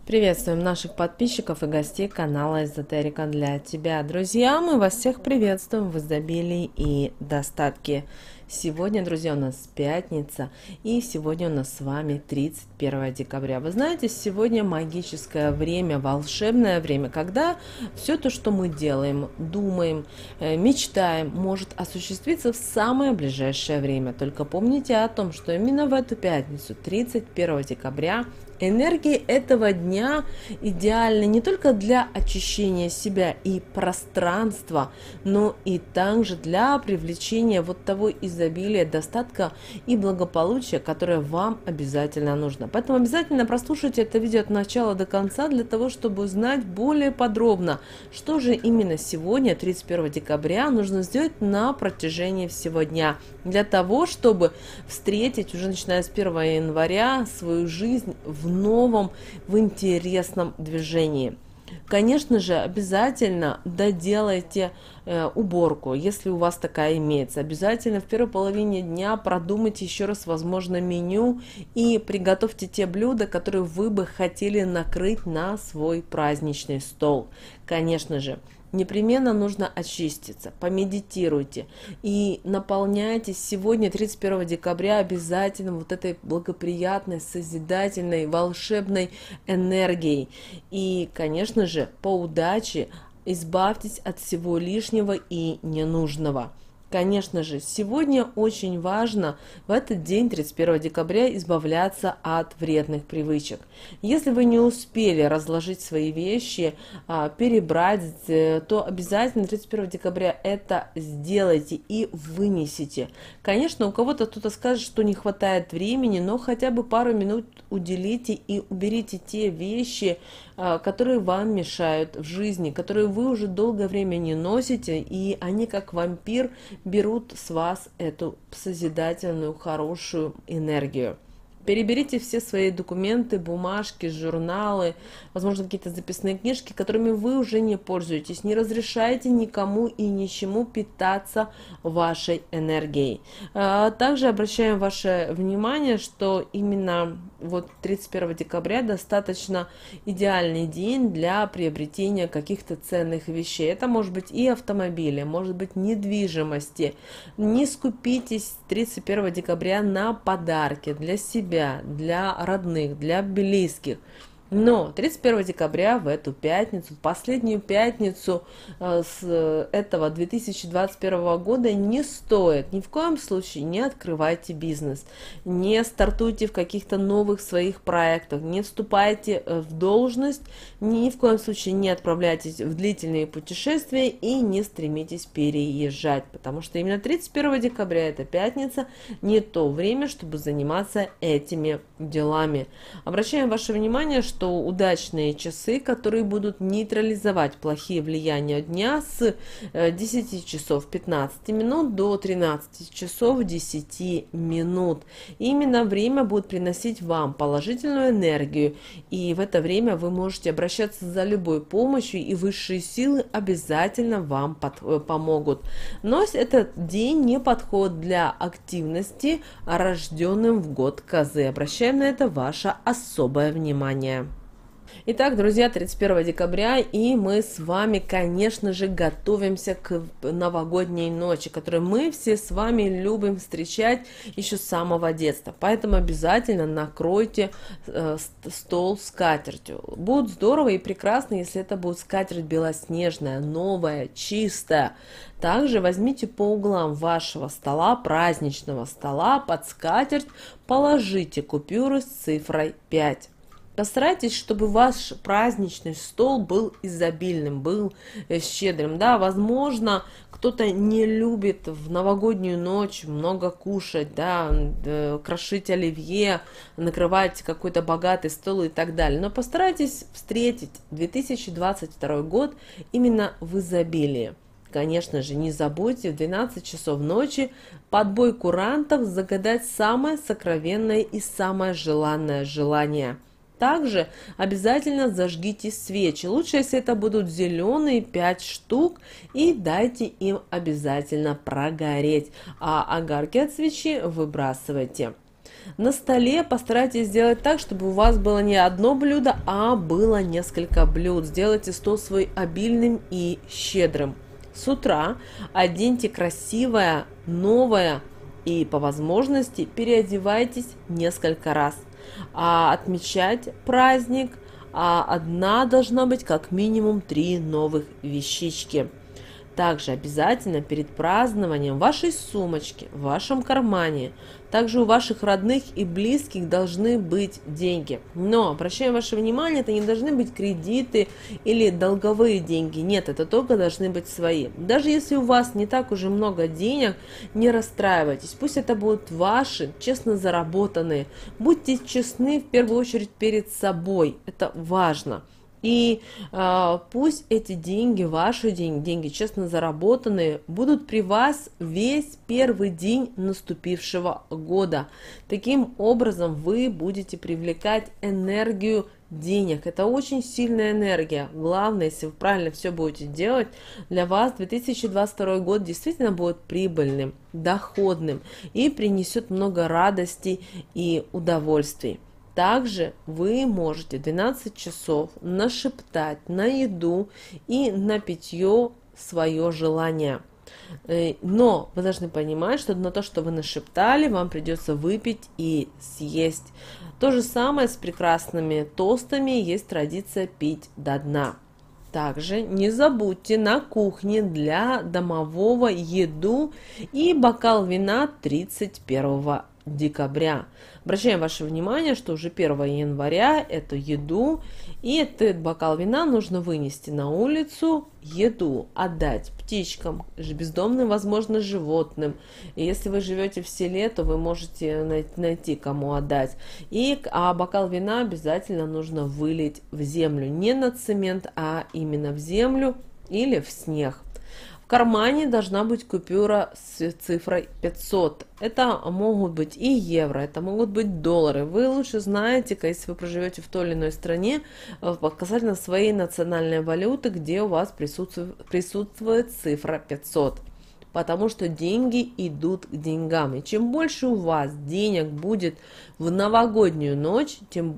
Приветствуем наших подписчиков и гостей канала Эзотерика для тебя. Друзья, мы вас всех приветствуем в изобилии и достатке. Сегодня, друзья, у нас пятница, и сегодня у нас с вами 31 декабря. Вы знаете, сегодня магическое время, волшебное время, когда все то, что мы делаем, думаем, мечтаем, может осуществиться в самое ближайшее время. Только помните о том, что именно в эту пятницу, 31 декабря, энергии этого дня идеальны не только для очищения себя и пространства, но и также для привлечения вот того изобилия, достатка и благополучия, которое вам обязательно нужно. Поэтому обязательно прослушайте это видео от начала до конца для того, чтобы узнать более подробно, что же именно сегодня, 31 декабря, нужно сделать на протяжении всего дня, для того, чтобы встретить уже начиная с 1 января свою жизнь в новом, в интересном движении. Конечно же, обязательно доделайте уборку, если у вас такая имеется. Обязательно в первой половине дня продумайте еще раз, возможно, меню и приготовьте те блюда, которые вы бы хотели накрыть на свой праздничный стол. Конечно же, непременно нужно очиститься, помедитируйте и наполняйтесь сегодня, 31 декабря, обязательно вот этой благоприятной, созидательной, волшебной энергией. И, конечно же, по удаче избавьтесь от всего лишнего и ненужного. Конечно же, сегодня очень важно в этот день, 31 декабря, избавляться от вредных привычек. Если вы не успели разложить свои вещи, перебрать, то обязательно 31 декабря это сделайте и вынесите. Конечно, у кого-то кто-то скажет, что не хватает времени, но хотя бы пару минут уделите и уберите те вещи, которые вам мешают в жизни, которые вы уже долгое время не носите, и они как вампир берут с вас эту созидательную, хорошую энергию. Переберите все свои документы, бумажки, журналы, возможно, какие-то записные книжки, которыми вы уже не пользуетесь. Не разрешайте никому и ничему питаться вашей энергией. Также обращаем ваше внимание, что именно вот 31 декабря достаточно идеальный день для приобретения каких-то ценных вещей. Это может быть и автомобили, может быть недвижимости. Не скупитесь 31 декабря на подарки для себя, для родных, для близких. Но 31 декабря в эту пятницу, в последнюю пятницу с этого 2021 года не стоит, ни в коем случае не открывайте бизнес, не стартуйте в каких-то новых своих проектах, не вступайте в должность, ни в коем случае не отправляйтесь в длительные путешествия и не стремитесь переезжать, потому что именно 31 декабря, это пятница, не то время, чтобы заниматься этими делами. Обращаем ваше внимание, что удачные часы, которые будут нейтрализовать плохие влияния дня с 10 часов 15 минут до 13 часов 10 минут. И именно время будет приносить вам положительную энергию, и в это время вы можете обращаться за любой помощью, и высшие силы обязательно вам помогут. Но этот день не подходит для активности рожденным в год Козы. Обращаем на это ваше особое внимание. Итак, друзья, 31 декабря, и мы с вами, конечно же, готовимся к новогодней ночи, которую мы все с вами любим встречать еще с самого детства. Поэтому обязательно накройте стол скатертью. Будет здорово и прекрасно, если это будет скатерть белоснежная, новая, чистая. Также возьмите по углам вашего стола, праздничного стола, под скатерть положите купюры с цифрой 5. Постарайтесь, чтобы ваш праздничный стол был изобильным, был щедрым. Да, возможно, кто-то не любит в новогоднюю ночь много кушать, да, крошить оливье, накрывать какой-то богатый стол и так далее. Но постарайтесь встретить 2022 год именно в изобилии. Конечно же, не забудьте в 12 часов ночи под бой курантов загадать самое сокровенное и самое желанное желание. Также обязательно зажгите свечи. Лучше, если это будут зеленые 5 штук, и дайте им обязательно прогореть. А огарки от свечи выбрасывайте. На столе постарайтесь сделать так, чтобы у вас было не одно блюдо, а было несколько блюд. Сделайте стол свой обильным и щедрым. С утра оденьте красивое, новое и по возможности переодевайтесь несколько раз. А отмечать праздник одна должна быть как минимум 3 новых вещички. Также обязательно перед празднованием в вашей сумочке, в вашем кармане, также у ваших родных и близких должны быть деньги. Но, обращаю ваше внимание, это не должны быть кредиты или долговые деньги. Нет, это только должны быть свои. Даже если у вас не так уже много денег, не расстраивайтесь. Пусть это будут ваши, честно заработанные. Будьте честны в первую очередь перед собой. Это важно. И пусть эти деньги, ваши деньги, честно заработанные, будут при вас весь первый день наступившего года. Таким образом вы будете привлекать энергию денег. Это очень сильная энергия. Главное, если вы правильно все будете делать, для вас 2022 год действительно будет прибыльным, доходным и принесет много радости и удовольствий. Также вы можете 12 часов нашептать на еду и на питье свое желание. Но вы должны понимать, что на то, что вы нашептали, вам придется выпить и съесть. То же самое с прекрасными тостами, есть традиция пить до дна. Также не забудьте на кухне для домового еду и бокал вина 31 декабря. Обращаем ваше внимание, что уже 1 января эту еду и этот бокал вина нужно вынести на улицу, еду отдать птичкам, бездомным, возможно, животным. И если вы живете в селе, то вы можете найти, кому отдать. А бокал вина обязательно нужно вылить в землю, не на цемент, а именно в землю или в снег. В кармане должна быть купюра с цифрой 500. Это могут быть и евро, это могут быть доллары. Вы лучше знаете, если вы проживете в той или иной стране, касательно своей национальной валюты, где у вас присутствует цифра 500. Потому что деньги идут к деньгам. И чем больше у вас денег будет в новогоднюю ночь, тем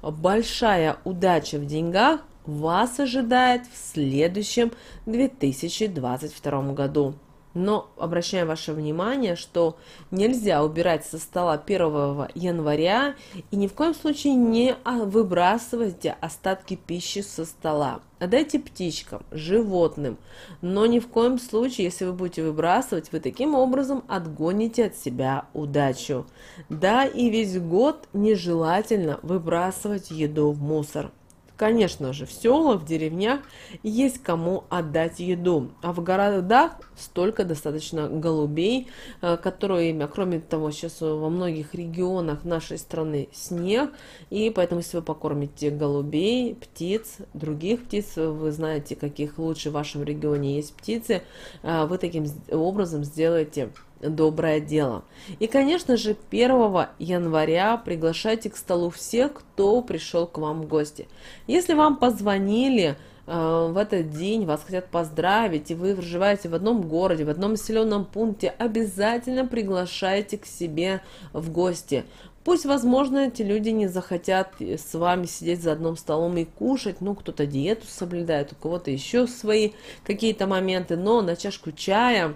большая удача в деньгах вас ожидает в следующем 2022 году. Но обращаем ваше внимание, что нельзя убирать со стола 1 января и ни в коем случае не выбрасывайте остатки пищи со стола. Отдайте птичкам, животным, но ни в коем случае, если вы будете выбрасывать, вы таким образом отгоните от себя удачу. Да, и весь год нежелательно выбрасывать еду в мусор. Конечно же, в селах, в деревнях есть кому отдать еду, а в городах столько достаточно голубей, которые, кроме того, сейчас во многих регионах нашей страны снег, и поэтому, если вы покормите голубей, птиц, других птиц, вы знаете, каких лучше в вашем регионе есть птицы, вы таким образом сделаете доброе дело. И, конечно же, 1 января приглашайте к столу всех, кто пришел к вам в гости. Если вам позвонили в этот день, вас хотят поздравить, и вы проживаете в одном городе, в одном населенном пункте, обязательно приглашайте к себе в гости. Пусть, возможно, эти люди не захотят с вами сидеть за одним столом и кушать, кто-то диету соблюдает, у кого-то еще свои какие-то моменты, но на чашку чая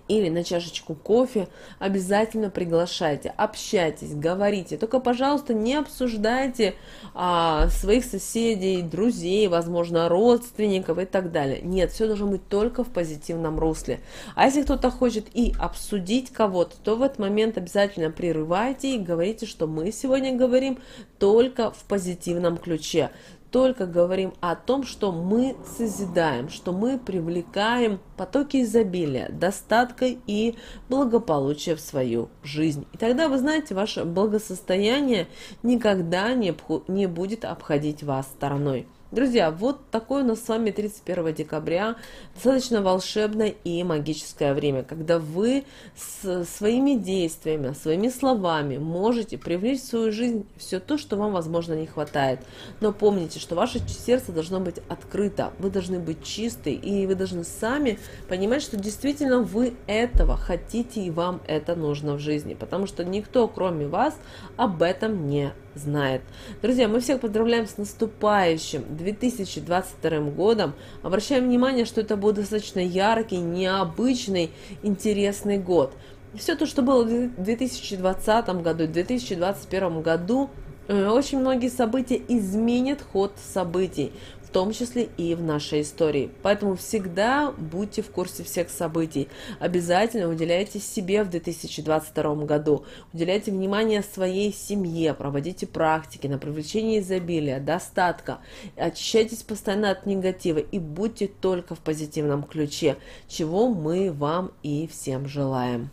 или на чашечку кофе обязательно приглашайте, общайтесь, говорите. Только, пожалуйста, не обсуждайте своих соседей, друзей, возможно, родственников и так далее. Нет, все должно быть только в позитивном русле. А если кто-то хочет и обсудить кого-то, то в этот момент обязательно прерывайте и говорите, что мы сегодня говорим только в позитивном ключе. Только говорим о том, что мы созидаем, что мы привлекаем потоки изобилия, достатка и благополучия в свою жизнь. И тогда, вы знаете, ваше благосостояние никогда не будет обходить вас стороной. Друзья, вот такое у нас с вами 31 декабря, достаточно волшебное и магическое время, когда вы своими действиями, своими словами можете привлечь в свою жизнь все то, что вам, возможно, не хватает. Но помните, что ваше сердце должно быть открыто, вы должны быть чисты, и вы должны сами понимать, что действительно вы этого хотите, и вам это нужно в жизни, потому что никто, кроме вас, об этом не знает. Друзья, мы всех поздравляем с наступающим 2022 годом. Обращаем внимание, что это будет достаточно яркий, необычный, интересный год. Все то, что было в 2020 году и 2021 году, очень многие события изменят ход событий, в том числе и в нашей истории. Поэтому всегда будьте в курсе всех событий. Обязательно уделяйте себе в 2022 году. Уделяйте внимание своей семье, проводите практики на привлечение изобилия, достатка. Очищайтесь постоянно от негатива и будьте только в позитивном ключе, чего мы вам и всем желаем.